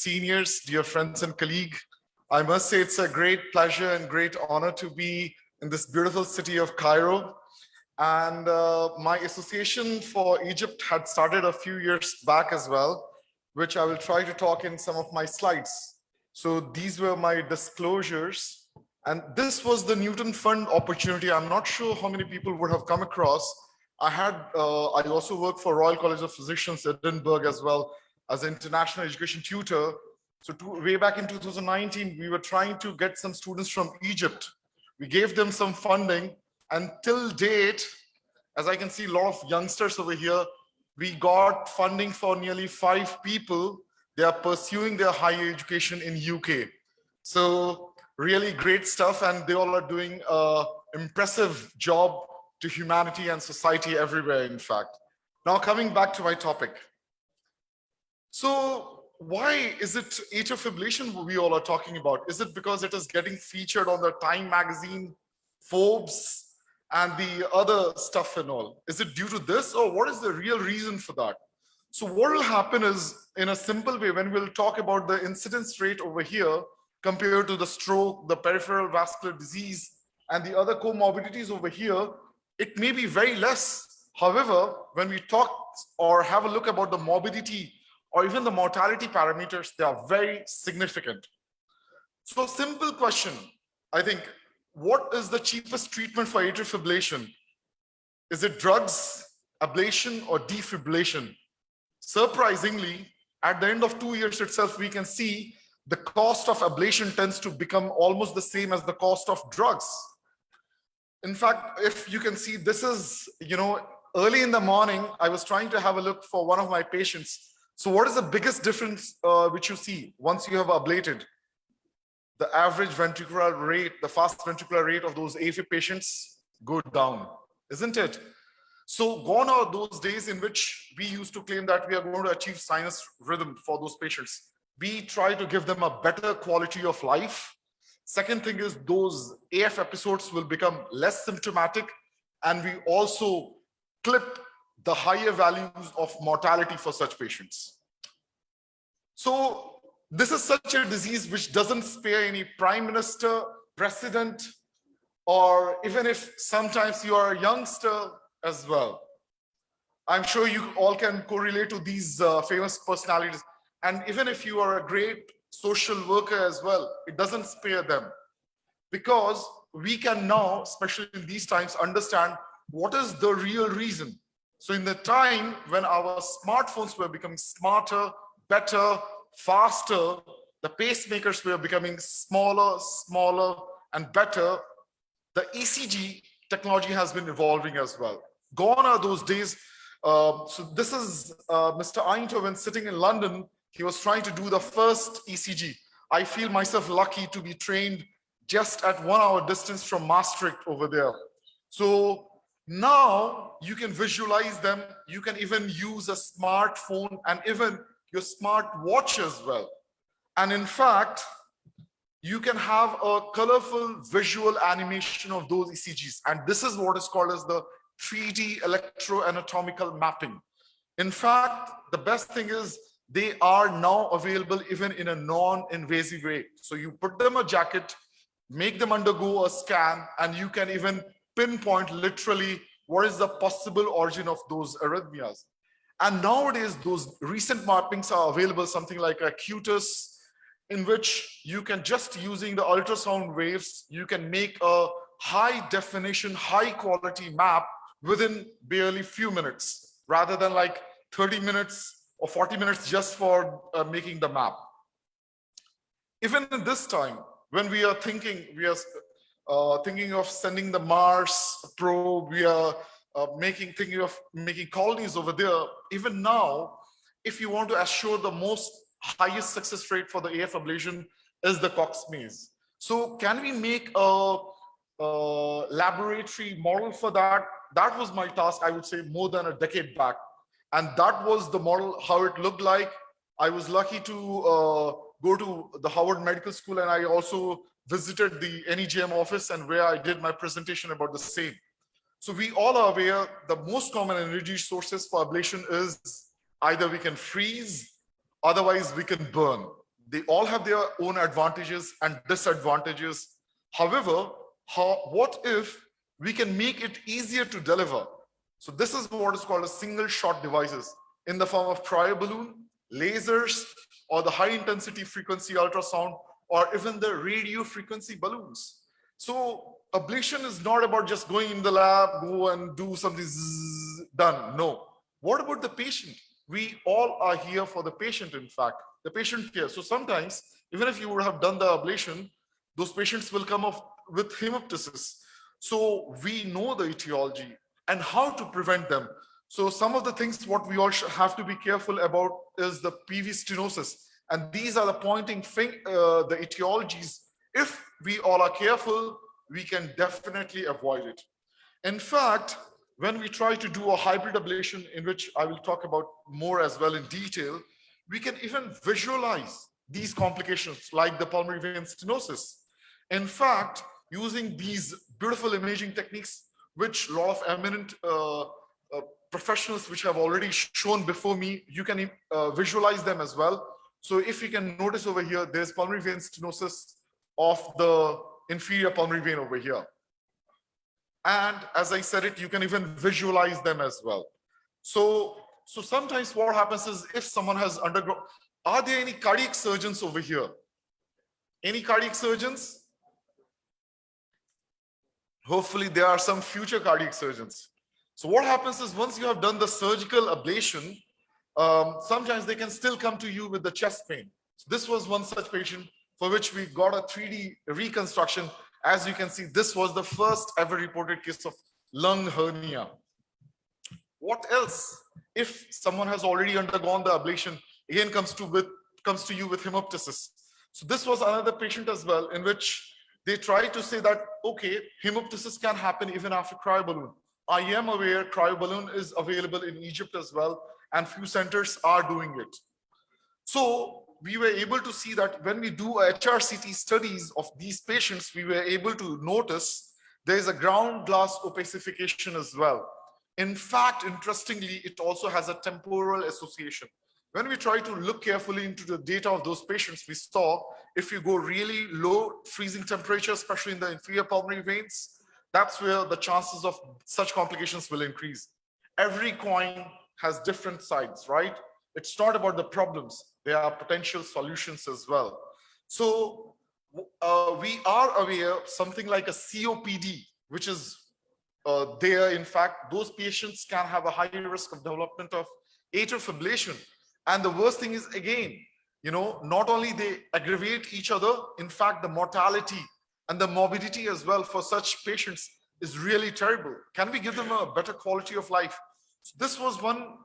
seniors, dear friends and colleagues. I must say it's a great pleasure and great honor to be in this beautiful city of Cairo. And my association for Egypt had started a few years back as well, which I will try to talk in some of my slides. So these were my disclosures. And this was the Newton Fund opportunity. I'm not sure how many people would have come across. I also worked for Royal College of Physicians, Edinburgh, as well as an international education tutor. So way back in 2019, we were trying to get some students from Egypt. We gave them some funding, and till date, as I can see a lot of youngsters over here, we got funding for nearly 5 people. They are pursuing their higher education in UK. So really great stuff, and they all are doing an impressive job to humanity and society everywhere, in fact. Now coming back to my topic. So why is it atrial fibrillation we all are talking about? Is it because it is getting featured on the Time magazine, Forbes, and the other stuff and all? Is it due to this, or what is the real reason for that? So what will happen is, in a simple way, when we'll talk about the incidence rate over here compared to the stroke, the peripheral vascular disease, and the other comorbidities over here, it may be very less. However, when we talk or have a look about the morbidity or even the mortality parameters, they are very significant. So simple question, I think, what is the cheapest treatment for atrial fibrillation? Is it drugs, ablation, or defibrillation? Surprisingly, at the end of 2 years itself, we can see the cost of ablation tends to become almost the same as the cost of drugs. In fact, if you can see, this is, early in the morning, I was trying to have a look for one of my patients. So what is the biggest difference which you see once you have ablated? The average ventricular rate, the fast ventricular rate of those AFib patients go down, isn't it? So gone are those days in which we used to claim that we are going to achieve sinus rhythm for those patients. We try to give them a better quality of life. Second thing is, those AF episodes will become less symptomatic, and we also clip the higher values of mortality for such patients. So this is such a disease which doesn't spare any prime minister, president, or even if sometimes you are a youngster as well. I'm sure you all can correlate to these famous personalities. And even if you are a great social worker as well, it doesn't spare them. Because we can now, especially in these times, understand what is the real reason. So in the time when our smartphones were becoming smarter, better, faster, the pacemakers were becoming smaller, and better, the ECG technology has been evolving as well. Gone are those days. So this is Mr. Eindhoven sitting in London. He was trying to do the first ECG. I feel myself lucky to be trained just at 1 hour distance from Maastricht over there. So now you can visualize them. You can even use a smartphone and even your smart watch as well. And in fact, you can have a colorful visual animation of those ECGs. And this is what is called as the 3D electroanatomical mapping. In fact, the best thing is they are now available even in a non-invasive way. So you put them a jacket, make them undergo a scan, and you can even pinpoint literally what is the possible origin of those arrhythmias. And nowadays, those recent mappings are available, something like Acutus, in which you can, just using the ultrasound waves, you can make a high definition, high quality map within barely few minutes, rather than like 30 minutes or 40 minutes just for making the map. Even in this time, when we are thinking, thinking of sending the Mars probe, we are thinking of making colonies over there. Even now, if you want to assure the highest success rate for the AF ablation is the Cox maze. So can we make a laboratory model for that? That was my task, I would say, more than a decade back. And that was the model, how it looked like. I was lucky to go to the Harvard Medical School, and I also visited the NEJM office, and where I did my presentation about the same. So we all are aware the most common energy sources for ablation is either we can freeze, otherwise we can burn. They all have their own advantages and disadvantages. However, what if we can make it easier to deliver? So this is what is called a single shot devices in the form of cryoballoon, lasers, or the high intensity frequency ultrasound, or even the radio frequency balloons. So ablation is not about just going in the lab, go and do something, done. No. What about the patient? We all are here for the patient, in fact, the patient care. So sometimes, even if you would have done the ablation, those patients will come off with hemoptysis. So we know the etiology and how to prevent them. So some of the things what we all have to be careful about is the PV stenosis. And these are the the etiologies. If we all are careful, we can definitely avoid it. In fact, when we try to do a hybrid ablation, in which I will talk about more as well in detail, we can even visualize these complications like the pulmonary vein stenosis. In fact, using these beautiful imaging techniques, which a lot of eminent professionals which have already shown before me, you can visualize them as well. So if you can notice over here, there's pulmonary vein stenosis of the inferior pulmonary vein over here. And as I said it, you can even visualize them as well. So sometimes what happens is if someone has undergone, are there any cardiac surgeons over here? Any cardiac surgeons? Hopefully there are some future cardiac surgeons. So what happens is once you have done the surgical ablation, sometimes they can still come to you with the chest pain. So this was one such patient for which we got a 3D reconstruction. As you can see, this was the first ever reported case of lung hernia. What else? If someone has already undergone the ablation, again comes to you with hemoptysis. So this was another patient as well, in which they try to say that, okay, hemoptysis can happen even after cryoballoon. I am aware cryoballoon is available in Egypt as well, and few centers are doing it. So we were able to see that when we do HRCT studies of these patients, we were able to notice there is a ground glass opacification as well. In fact, interestingly, it also has a temporal association. When we try to look carefully into the data of those patients, we saw if you go really low freezing temperature, especially in the inferior pulmonary veins, that's where the chances of such complications will increase. Every coin has different sides, right? It's not about the problems. There are potential solutions as well. So we are aware of something like a COPD, which is there. In fact, those patients can have a higher risk of development of atrial fibrillation. And the worst thing is, again, not only they aggravate each other, in fact, the mortality and the morbidity as well for such patients is really terrible. Can we give them a better quality of life? So this was one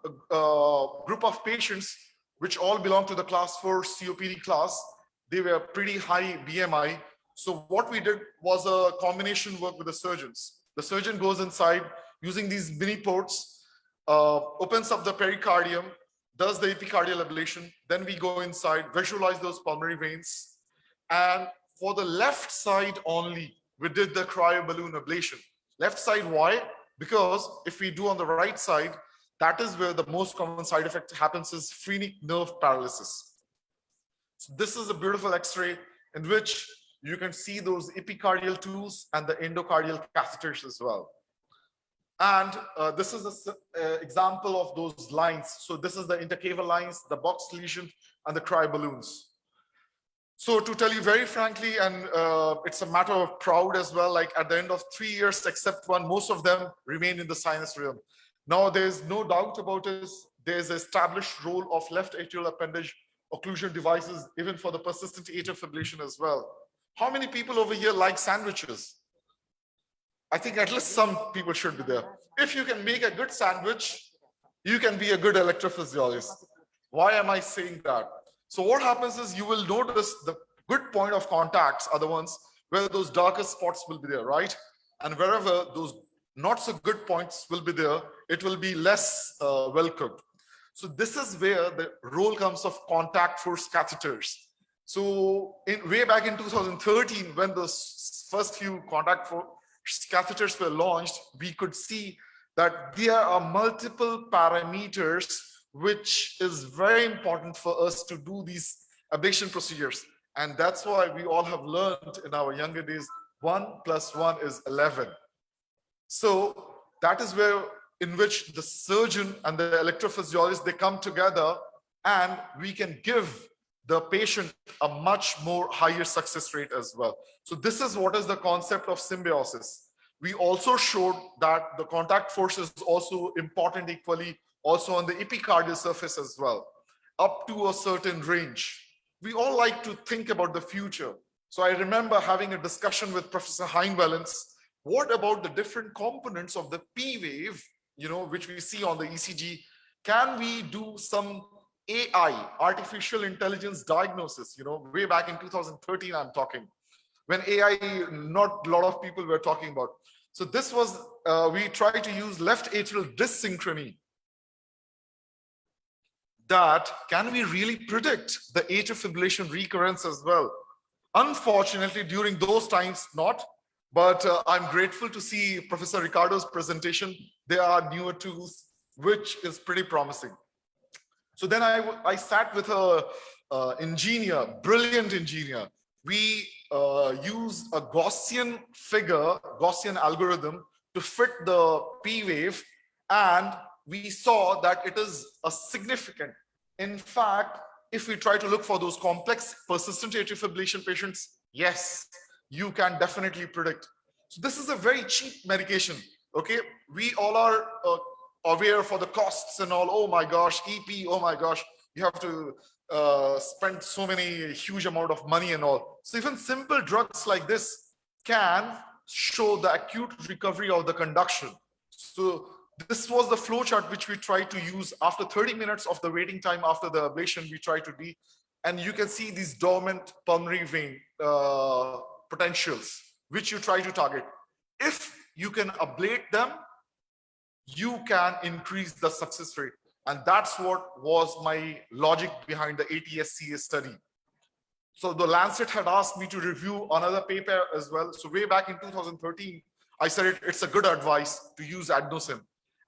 group of patients which all belong to the class 4 COPD class. They were pretty high BMI. So what we did was a combination work with the surgeons. The surgeon goes inside using these mini ports, opens up the pericardium, does the epicardial ablation. Then we go inside, visualize those pulmonary veins. And for the left side only, we did the cryoballoon ablation. Left side, why? Because if we do on the right side, that is where the most common side effect happens is phrenic nerve paralysis. So this is a beautiful X-ray in which you can see those epicardial tools and the endocardial catheters as well. And this is an example of those lines. So this is the intercaval lines, the box lesion, and the cryoballoons. So to tell you very frankly, and it's a matter of proud as well, like at the end of 3 years, except one, most of them remain in the sinus realm. Now, there's no doubt about this. There's an established role of left atrial appendage occlusion devices, even for the persistent atrial fibrillation as well. How many people over here like sandwiches? I think at least some people should be there. If you can make a good sandwich, you can be a good electrophysiologist. Why am I saying that? So what happens is you will notice the good point of contacts are the ones where those darker spots will be there, right? And wherever those not so good points will be there, it will be less well cooked. So this is where the role comes of contact force catheters. So way back in 2013, when the first few contact force catheters were launched, we could see that there are multiple parameters which is very important for us to do these ablation procedures. And that's why we all have learned in our younger days, 1 + 1 is 11. So that is where in which the surgeon and the electrophysiologist, they come together and we can give the patient a much more higher success rate as well. So this is what is the concept of symbiosis. We also showed that the contact force is also important equally also on the epicardial surface as well, up to a certain range. We all like to think about the future. So I remember having a discussion with Professor Heinwellens. What about the different components of the P wave, which we see on the ECG? Can we do some AI, artificial intelligence diagnosis, way back in 2013, I'm talking, when AI, not a lot of people were talking about. So this was, we tried to use left atrial dyssynchrony. That can we really predict the atrial fibrillation recurrence as well? Unfortunately, during those times, not. But I'm grateful to see Professor Ricardo's presentation. There are newer tools, which is pretty promising. So then I sat with a engineer, brilliant engineer. We used a Gaussian algorithm to fit the P wave, and we saw that it is a significant. In fact, if we try to look for those complex persistent atrial fibrillation patients, yes, you can definitely predict. So this is a very cheap medication. Okay, we all are aware for the costs and all. Oh my gosh, EP, oh my gosh, you have to spend so many huge amount of money and all. So even simple drugs like this can show the acute recovery of the conduction. So this was the flow chart which we tried to use after 30 minutes of the waiting time after the ablation. We tried to do, and you can see these dormant pulmonary vein potentials which you try to target. If you can ablate them, you can increase the success rate. And that's what was my logic behind the ATSCA study. So the Lancet had asked me to review another paper as well. So way back in 2013, I said it's a good advice to use adenosine.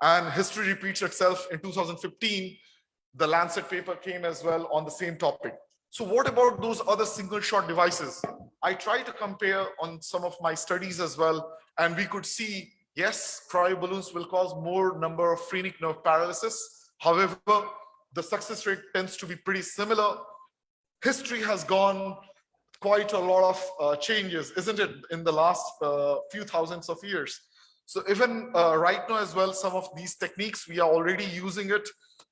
And history repeats itself. In 2015, the Lancet paper came as well on the same topic. So what about those other single shot devices? I tried to compare on some of my studies as well, and we could see, yes, cryoballoons will cause more number of phrenic nerve paralysis. However, the success rate tends to be pretty similar. History has gone quite a lot of changes, isn't it, in the last few thousands of years. So even right now as well, some of these techniques, we are already using it,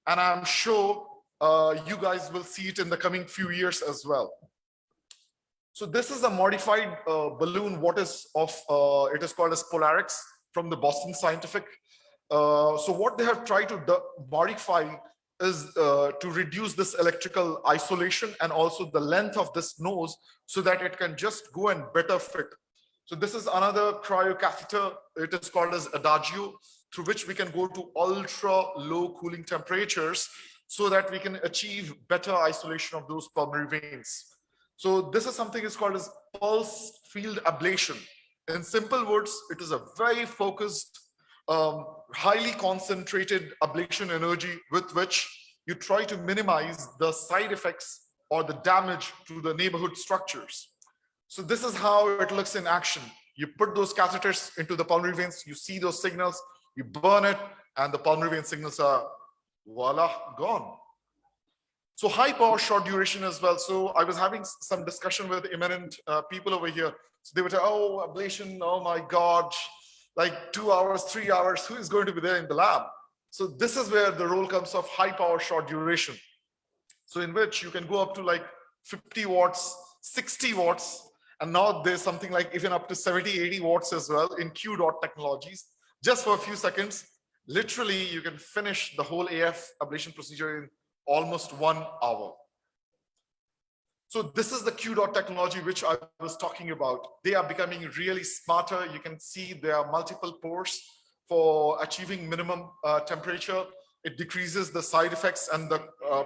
and I'm sure you guys will see it in the coming few years as well. So this is a modified balloon. What is of it is called as Polarix from the Boston Scientific. So what they have tried to modify is to reduce this electrical isolation and also the length of this nose so that it can just go and better fit. So this is another cryo catheter. It is called as Adagio, through which we can go to ultra low cooling temperatures so that we can achieve better isolation of those pulmonary veins. So this is something is called as pulse field ablation. In simple words, it is a very focused, highly concentrated ablation energy with which you try to minimize the side effects or the damage to the neighborhood structures. So this is how it looks in action. You put those catheters into the pulmonary veins, you see those signals, you burn it, and the pulmonary vein signals are voila, gone. So high power, short duration as well. So I was having some discussion with eminent people over here. So they would say, oh, ablation, oh my God, like 2 hours, 3 hours, who is going to be there in the lab? So this is where the role comes of high power, short duration. So in which you can go up to like 50 watts, 60 watts, and now there's something like even up to 70, 80 watts as well in Q dot technologies. Just for a few seconds, literally you can finish the whole AF ablation procedure in almost 1 hour. So this is the Q dot technology which I was talking about. They are becoming really smarter. You can see there are multiple pores for achieving minimum temperature. It decreases the side effects and the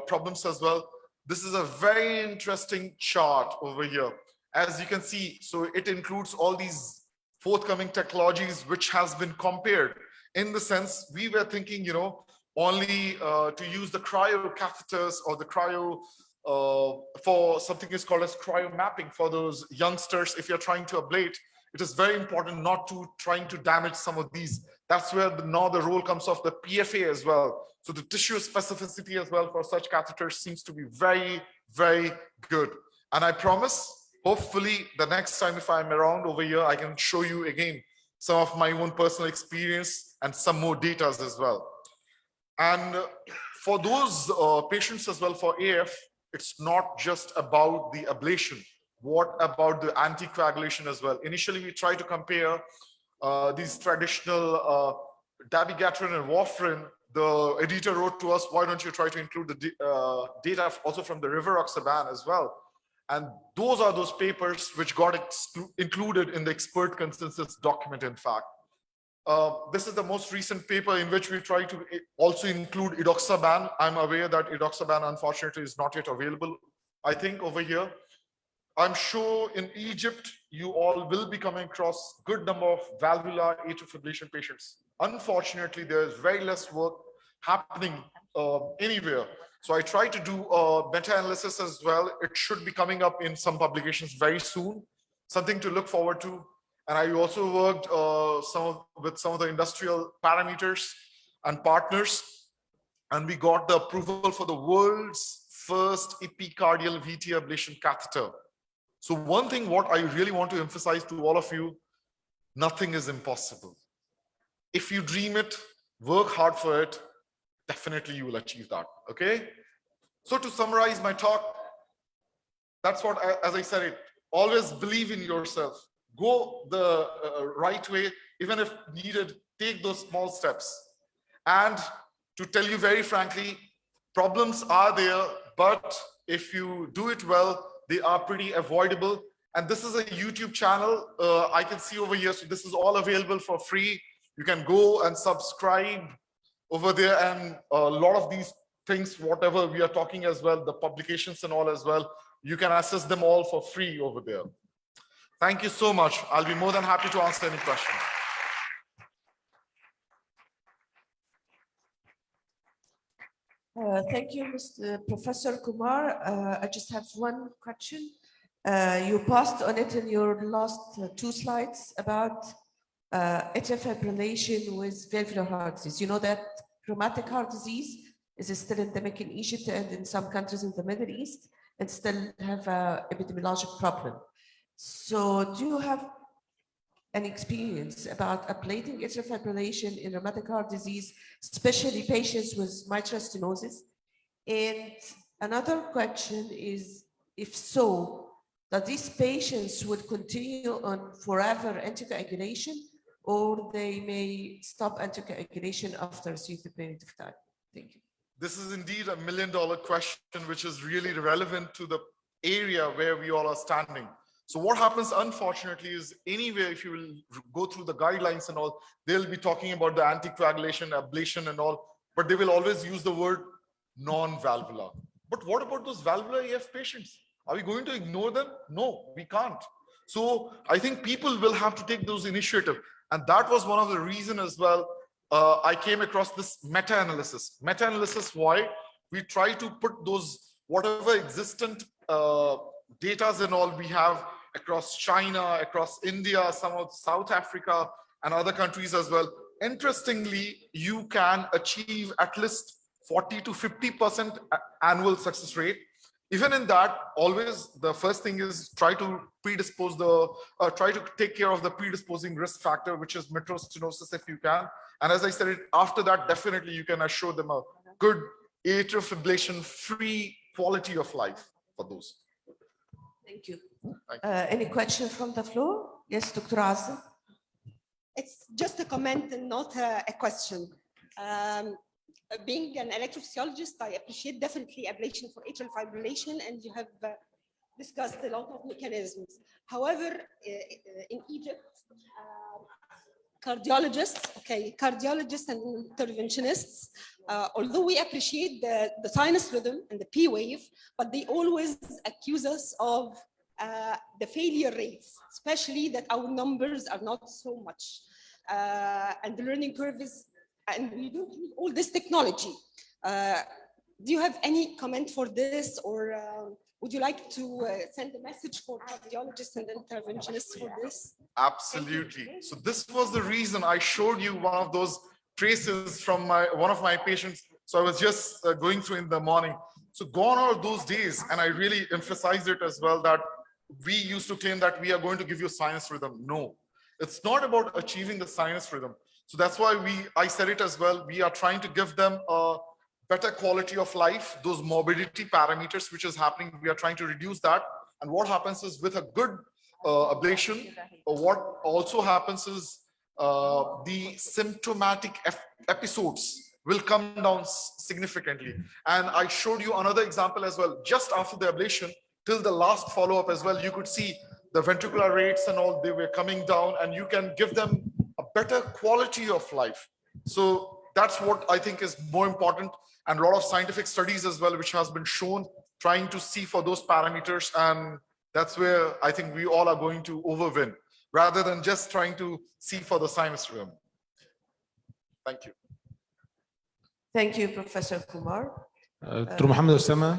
problems as well. This is a very interesting chart over here. As you can see, so it includes all these forthcoming technologies which has been compared. In the sense, we were thinking, only to use the cryo catheters or the cryo for something is called as cryomapping for those youngsters. If you're trying to ablate, it is very important not to trying to damage some of these. That's where now the role comes of the PFA as well. So the tissue specificity as well for such catheters seems to be very, very good. And I promise, hopefully the next time if I'm around over here, I can show you again some of my own personal experience and some more data as well. And for those patients as well for AF, it's not just about the ablation. What about the anticoagulation as well? Initially, we try to compare these traditional dabigatran and warfarin. The editor wrote to us, why don't you try to include the data also from the rivaroxaban as well? And those are those papers which got included in the expert consensus document, in fact. This is the most recent paper in which we try to also include edoxaban. I'm aware that edoxaban, unfortunately, is not yet available, I think, over here. I'm sure in Egypt, you all will be coming across a good number of valvular atrial fibrillation patients. Unfortunately, there's very less work happening anywhere. So I try to do a meta-analysis as well. It should be coming up in some publications very soon, something to look forward to. And I also worked with some of the industrial parameters and partners, and we got the approval for the world's first epicardial VT ablation catheter. So one thing what I really want to emphasize to all of you, nothing is impossible. If you dream it, work hard for it, definitely you will achieve that, okay? So to summarize my talk, that's what, as I said it, always believe in yourself. Go the right way, even if needed, take those small steps. And to tell you very frankly, problems are there, but if you do it well, they are pretty avoidable. And this is a YouTube channel I can see over here. So this is all available for free. You can go and subscribe over there, and a lot of these things, whatever we are talking as well, the publications and all as well, you can access them all for free over there. Thank you so much. I'll be more than happy to answer any question. Thank you, Mr. Professor Kumar. I just have one question. You passed on it in your last two slides about atrial fibrillation with valvular heart disease. You know that rheumatic heart disease is still endemic in Egypt and in some countries in the Middle East, and still have an epidemiologic problem. So do you have an experience about ablating atrial fibrillation in rheumatic heart disease, especially patients with mitral stenosis? And another question is, if so, that these patients would continue on forever anticoagulation, or they may stop anticoagulation after a certain period of time? Thank you. This is indeed a million-dollar question, which is really relevant to the area where we all are standing. So what happens, unfortunately, is anywhere, if you will go through the guidelines and all, they'll be talking about the anticoagulation, ablation and all, but they will always use the word non-valvular. But what about those valvular AF patients? Are we going to ignore them? No, we can't. So I think people will have to take those initiatives. And that was one of the reasons as well, I came across this meta-analysis. Meta-analysis, why? We try to put those, whatever existent data and all we have across China, across India, some of South Africa and other countries as well. Interestingly, you can achieve at least 40 to 50% annual success rate. Even in that, always the first thing is try to predispose the, try to take care of the predisposing risk factor, which is mitral stenosis if you can. And as I said, after that, definitely you can assure them a good atrial fibrillation free quality of life for those. Thank you. Any question from the floor? Yes, Dr. Azza. It's just a comment and not a question. Being an electrophysiologist, I appreciate definitely ablation for atrial fibrillation, and you have discussed a lot of mechanisms. However, in Egypt, cardiologists and interventionists, although we appreciate the sinus rhythm and the P wave, but they always accuse us of the failure rates, especially that our numbers are not so much. And the learning curve is, and we don't use all this technology. Do you have any comment for this, or would you like to send a message for cardiologists and interventionists for this? Absolutely. So this was the reason I showed you one of those traces from one of my patients. So I was just going through in the morning. So gone are those days, and I really emphasized it as well, that we used to claim that we are going to give you sinus rhythm. No, it's not about achieving the sinus rhythm. So that's why I said it as well. We are trying to give them a better quality of life, those morbidity parameters which is happening. We are trying to reduce that. And what happens is, with a good ablation, what also happens is the symptomatic episodes will come down significantly. And I showed you another example as well. Just after the ablation, till the last follow-up as well, you could see the ventricular rates and all, they were coming down, and you can give them a better quality of life. So that's what I think is more important, and a lot of scientific studies as well, which has been shown, trying to see for those parameters. And that's where I think we all are going to overwin, rather than just trying to see for the sinus rhythm. Thank you. Thank you, Professor Kumar. دكتور محمد أسامة